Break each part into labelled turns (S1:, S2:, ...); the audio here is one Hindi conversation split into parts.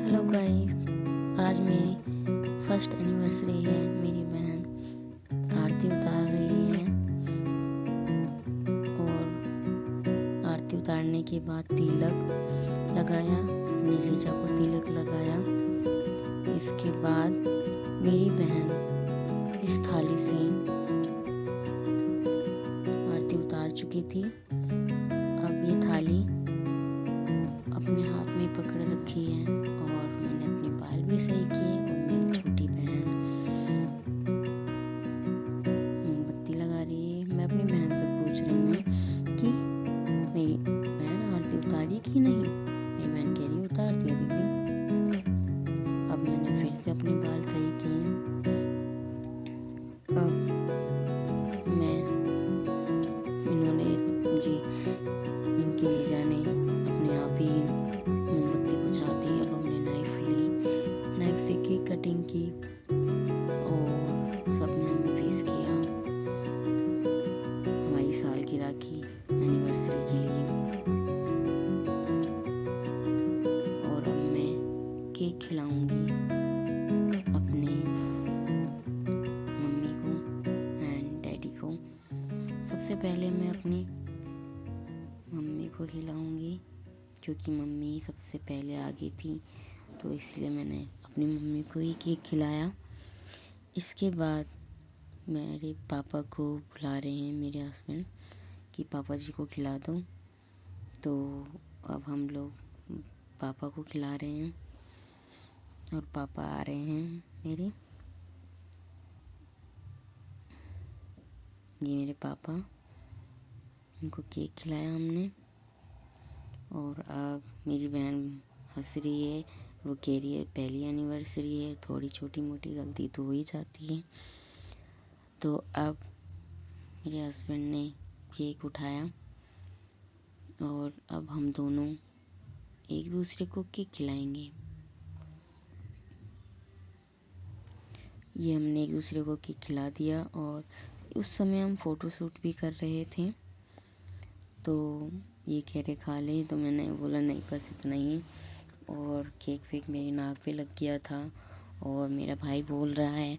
S1: हेलो गाइस, आज मेरी फर्स्ट एनिवर्सरी है। मेरी बहन आरती उतार रही है और आरती उतारने के बाद तिलक लगाया, अपनी जीजा को तिलक लगाया। इसके बाद मेरी बहन इस थाली से आरती उतार चुकी थी। अब ये थाली अपने हाथ में पकड़ रखी है और मैंने अपने बाल भी सही किए और मेरी छोटी बहन मोमबत्ती लगा रही है। मैं अपनी बहन से पूछ रही हूँ कि मेरी बहन आरती उतारी कि नहीं। मेरी बहन कह रही है उतार दिया दीदी। अब मैंने फिर से अपने बाल सही किए। अब मैं इन्होंने इनकी जीजा ने अपने आप ही मोमबत्ती बुझा दी। अब हमने नाइफ ली, नाइफ से केक कटिंग की और सबने हमें विश किया हमारी सालगिरह की एनिवर्सरी के लिए। और अब मैं केक खिलाऊंगी अपने मम्मी को एंड डैडी को। सबसे पहले मैं अपनी मम्मी को खिलाऊंगी क्योंकि मम्मी सबसे पहले आ गई थी, तो इसलिए मैंने अपनी मम्मी को ही केक खिलाया। इसके बाद मेरे पापा को बुला रहे हैं मेरे हस्बैंड कि पापा जी को खिला दो। तो अब हम लोग पापा को खिला रहे हैं और पापा आ रहे हैं मेरे। ये मेरे पापा, उनको केक खिलाया हमने। और अब मेरी बहन हंस रही है, वो कह रही है पहली एनिवर्सरी है, थोड़ी छोटी मोटी गलती तो हो ही जाती है। तो अब मेरे हस्बैंड ने केक उठाया और अब हम दोनों एक दूसरे को केक खिलाएंगे। ये हमने एक दूसरे को केक खिला दिया और उस समय हम फ़ोटो शूट भी कर रहे थे। तो ये कह रहे खा ले, तो मैंने बोला नहीं बस इतना ही। और केक फेक मेरी नाक पे लग गया था और मेरा भाई बोल रहा है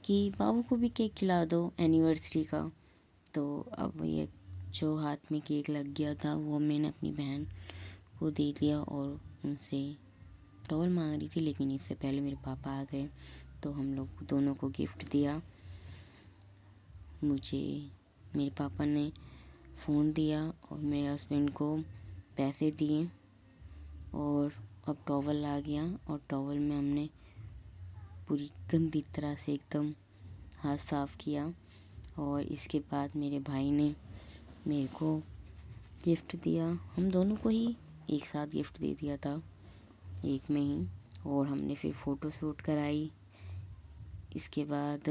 S1: कि बाबू को भी केक खिला दो एनिवर्सरी का। तो अब ये जो हाथ में केक लग गया था वो मैंने अपनी बहन को दे दिया और उनसे टॉवल मांग रही थी, लेकिन इससे पहले मेरे पापा आ गए तो हम लोग दोनों को गिफ्ट दिया। मुझे मेरे पापा ने फ़ोन दिया और मेरे हस्बैंड को पैसे दिए और अब टॉवल आ गया और टॉवल में हमने पूरी गंदी तरह से एकदम हाथ साफ़ किया। और इसके बाद मेरे भाई ने मेरे को गिफ्ट दिया। हम दोनों को ही एक साथ गिफ्ट दे दिया था एक में ही। और हमने फिर फ़ोटो शूट कराई। इसके बाद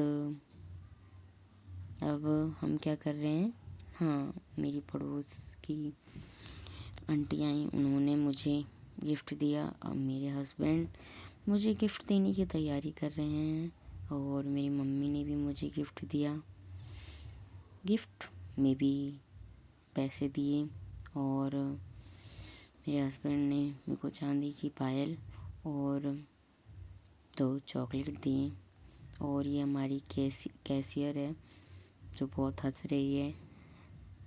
S1: अब हम क्या कर रहे हैं, हाँ मेरी पड़ोस की आंटी आई, उन्होंने मुझे गिफ्ट दिया। अब मेरे हस्बैंड मुझे गिफ्ट देने की तैयारी कर रहे हैं और मेरी मम्मी ने भी मुझे गिफ्ट दिया। गिफ्ट में भी पैसे दिए और मेरे हस्बैंड ने मेरे को चांदी की पायल और 2 चॉकलेट दिए। और ये हमारी कैशियर है जो बहुत हंस रही है।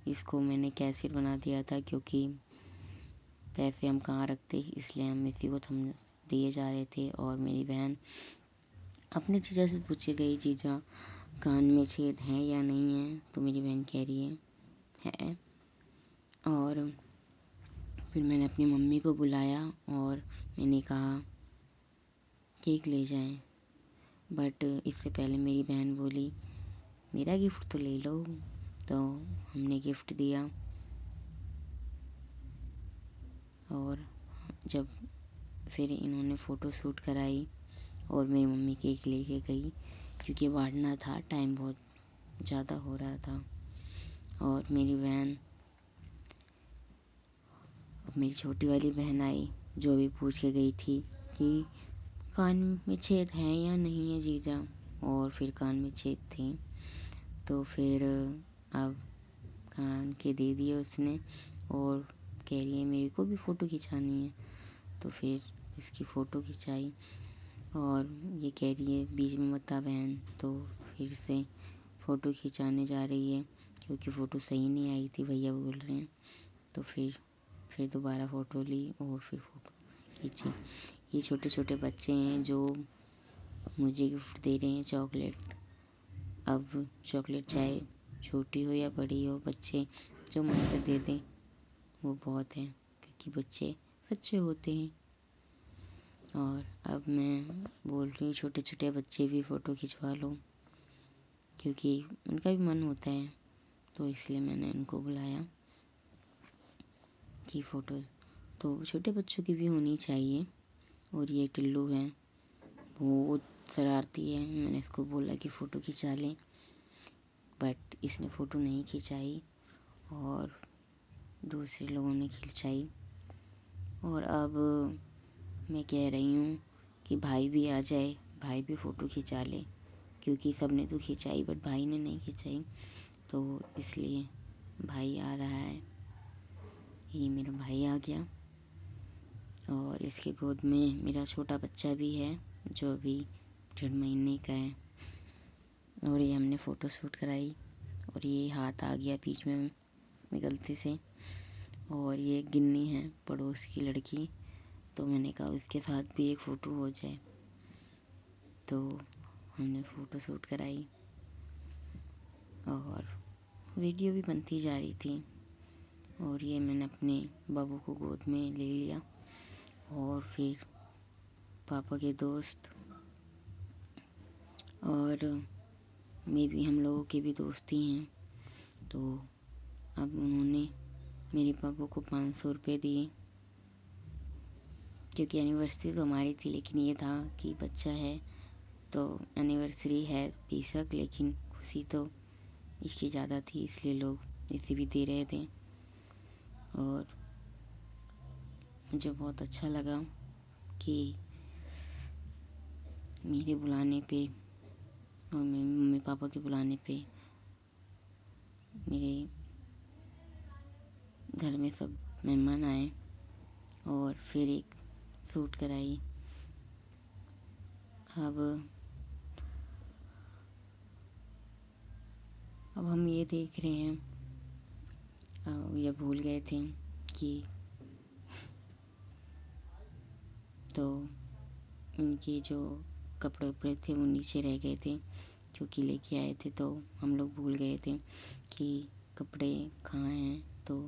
S1: इसको मैंने कैशियर बना दिया था क्योंकि पैसे हम कहाँ रखते, इसलिए हम इसी को हम दिए जा रहे थे। और मेरी बहन अपने जीजा से पूछे गई, जीजा कान में छेद है या नहीं है, तो मेरी बहन कह रही है। और फिर मैंने अपनी मम्मी को बुलाया और मैंने कहा केक ले जाएं, बट इससे पहले मेरी बहन बोली मेरा गिफ्ट तो ले लो। तो हमने गिफ्ट दिया और जब फिर इन्होंने फ़ोटो शूट कराई और मेरी मम्मी केक लेके गई क्योंकि बांटना था, टाइम बहुत ज़्यादा हो रहा था। और मेरी बहन, अब मेरी छोटी वाली बहन आई जो भी पूछ के गई थी कि कान में छेद है या नहीं है जीजा, और फिर कान में छेद थे। तो फिर अब कान के दे दिए उसने और कह रही है मेरे को भी फ़ोटो खिंचानी है। तो फिर इसकी फ़ोटो खिंचाई और ये कह रही है बीच में मत आ बहन, तो फिर से फ़ोटो खिंचाने जा रही है क्योंकि फ़ोटो सही नहीं आई थी, भैया बोल रहे हैं। तो फिर दोबारा फ़ोटो ली और फिर फ़ोटो खींची। ये छोटे छोटे बच्चे हैं जो मुझे गिफ्ट दे रहे हैं चॉकलेट। अब चॉकलेट चाहे छोटी हो या बड़ी हो, बच्चे जो मन से दे दें वो बहुत है, क्योंकि बच्चे सच्चे होते हैं। और अब मैं बोल रही हूँ छोटे छोटे बच्चे भी फ़ोटो खिंचवा लो, क्योंकि उनका भी मन होता है, तो इसलिए मैंने उनको बुलाया कि फ़ोटो तो छोटे बच्चों की भी होनी चाहिए। और ये टिल्लू है, बहुत शरारती है। मैंने इसको बोला कि फ़ोटो खिंचा लें, बट इसने फ़ोटो नहीं खिंचाई और दूसरे लोगों ने खिंचाई। और अब मैं कह रही हूँ कि भाई भी आ जाए, भाई भी फ़ोटो खिंचा ले, क्योंकि सबने तो खिंचाई बट भाई ने नहीं खिंचाई, तो इसलिए भाई आ रहा है। ये मेरा भाई आ गया और इसके गोद में मेरा छोटा बच्चा भी है जो अभी 1.5 महीने का है। और ये हमने फ़ोटो शूट कराई और ये हाथ आ गया बीच में गलती से। और ये गिन्नी है पड़ोस की लड़की, तो मैंने कहा उसके साथ भी एक फ़ोटो हो जाए, तो हमने फ़ोटो शूट कराई और वीडियो भी बनती जा रही थी। और ये मैंने अपने बाबू को गोद में ले लिया और फिर पापा के दोस्त और मैं भी, हम लोगों के भी दोस्त ही हैं। तो अब उन्होंने मेरे पापा को 500 रुपये दिए, क्योंकि एनिवर्सरी तो हमारी थी, लेकिन ये था कि बच्चा है तो एनिवर्सरी है बेशक, लेकिन खुशी तो इसकी ज़्यादा थी, इसलिए लोग इसे भी दे रहे थे। और मुझे बहुत अच्छा लगा कि मेरे बुलाने पे और मेरे मम्मी पापा के बुलाने पे मेरे घर में सब मेहमान आए और फिर एक शूट कराई। अब हम ये देख रहे हैं, ये भूल गए थे कि तो उनके जो कपड़े उपड़े थे वो नीचे रह गए थे, क्योंकि लेके आए थे, तो हम लोग भूल गए थे कि कपड़े कहाँ हैं। तो